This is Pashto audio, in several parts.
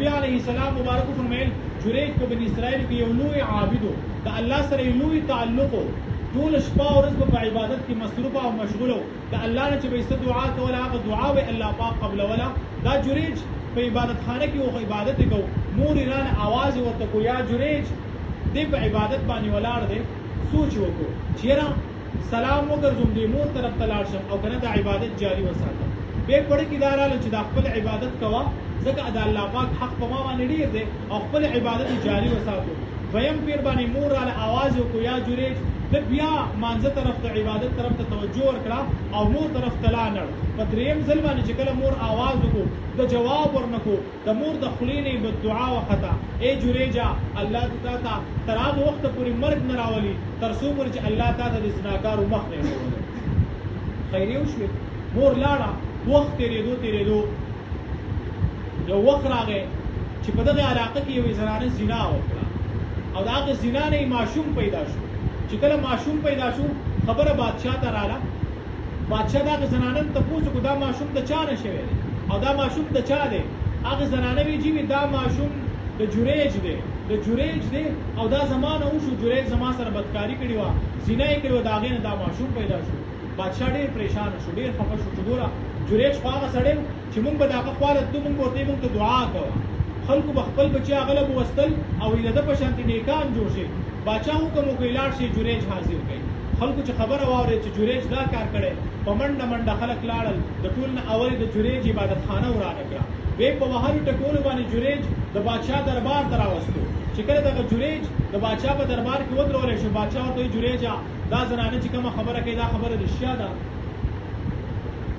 نبی علیه السلام مبارک فرمایل جریج په بني اسرائیل کې یو لوی عابد د الله سره یو لوی تعلق ټول شپه او ورځ په عبادت کې مصروف او مشغول د الله نه چې به دعا کوله هغه دعا به الله پاک قبل ولا دا جریج په عبادت خانه کې او عبادت کو مور ایران आवाज ورته کو یا جریج دې په عبادت باندې ولاړ دی سوچ وکړو چیرې سلام وګرځوم دې مور طرف ته لاړ شم او کنه د عبادت جاری وساتم به پړ کې داراله چې د خپل عبادت کوا ځکه د الله پاک حق په ما باندې ډیر دی او خپل عبادت جاری وساتو ویم پیر باندې مور راله आवाज وکړو یا جریج د بیا مانځه طرف ته عبادت طرف ته توجه ورکړه او مور طرف ته لاړ په دریم ځل باندې چې کله مور आवाज وکړو د جواب ورنکو د مور د خلینې په دعا وخته ای جریجا الله تعالی تر هغه وخت پورې مرګ نه راولي تر څو پورې چې الله تعالی د زناکارو مخ نه وړي خیریه وشوه مور لاړه وخت تیرېدو یو وخت راغی چې په دغه علاقه کې یو زنانه زنا وکړه او دا هغه زنا نه معشوم پیدا شو چې کله معشوم پیدا شو خبره بادشاہ ته رااله بادشاہ دا زنانه ته پوښتنه کو دا معشوم د چا نه شوی او دا معشوم د چا دی هغه زنانه وی جی دا معشوم د جریج دی او دا زمانه او شو جریج زما سره بدکاری کړی و زنا یې کړو دا غینه دا معشوم پیدا شو بادشاہ ډیر پریشان شو ډیر خفه شو چې ګوره جریج هغه سړی چې مونږ به دا خپل ته مونږ ورته مونږ ته دعا کوو خلکو بخپل بچي غلب وستل او د په شانتي نیکان جوړ شي بادشاہ حکم وکړ لاړ شي جریج حاضر کړي خلکو چې خبره واوري چې جریج دا کار کړي په منډه خلک لاړل د ټول نه اول د جریج عبادت خانه ورانه کړه وی په وهارو ټکول باندې جریج د بادشاہ دربار ته راوستو چې کله د جریج د بادشاہ په دربار کې ودرول شي بادشاہ ته جریج دا زنانه چې کوم خبره کوي دا خبره رښتیا ده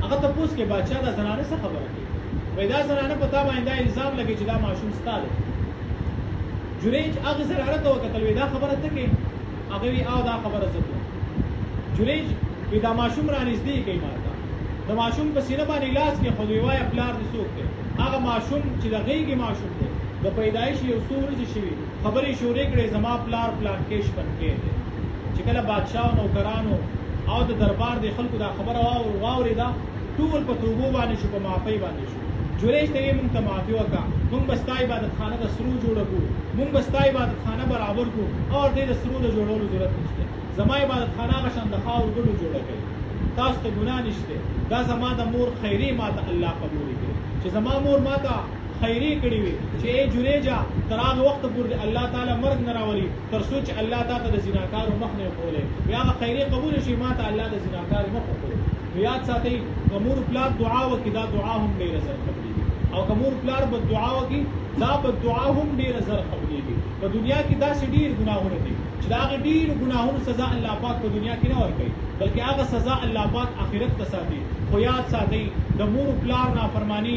هغه ته پوښتنه کې بادشاہ دا زنانه څه خبره کوي وای دا زنانه په تا باندې الزام لګي چې دا معشوم ستاله جریج هغه زنانه ته وکتل وای دا خبره ته کې هغه وی او دا خبره زده جریج وی دا معشوم را نږدې کوي ماته د معشوم په سینه باندې لاس کې خو وای خپلار دي څوک دی هغه معشوم چې د غیږي معشوم دی د پیدایش یو سورج شوی خبرې شورې کړې زما پلان کې شپن کې دی چې کله بادشاہ او نوکرانو او د دربار د خلکو دا خبره واوري دا ټول په توبو باندې شو په معافي باندې شو جریج ته مونږ ته معافي وکړه مونږ بستا عبادت خانه د سرو جوړ کو مونږ بستا عبادت خانه برابر کو او دې د سرو د جوړولو ضرورت نشته زما عبادت خانه غشن د خاور ګلو جوړه کړي تاسو ته ګناه نشته دا زما د مور خیری ماته الله قبول کړي چې زما مور ماته خیری کړی وي چې ای جریجا تر هغه وخت پورې الله تعالی مرګ نه راولي تر څو چې الله تعالی د زناکارو مخ نه کولې بیا هغه خیری قبول شي ماته الله د زناکار مخ کولې یاد ساتئ کومور پلار دعا وکي دا دعا هم ډیره زر قبليږي او کومور پلار په دعا وکي دا په دعا هم ډیره زر قبليږي په دنیا کې دا ډیر ګناهونه دي چې دا ډیر ګناهونو سزا الله پاک په دنیا کې نه ورکوي بلکې هغه سزا الله پاک آخرت ته ساتي خو یاد ساتئ د مور پلار نافرمانی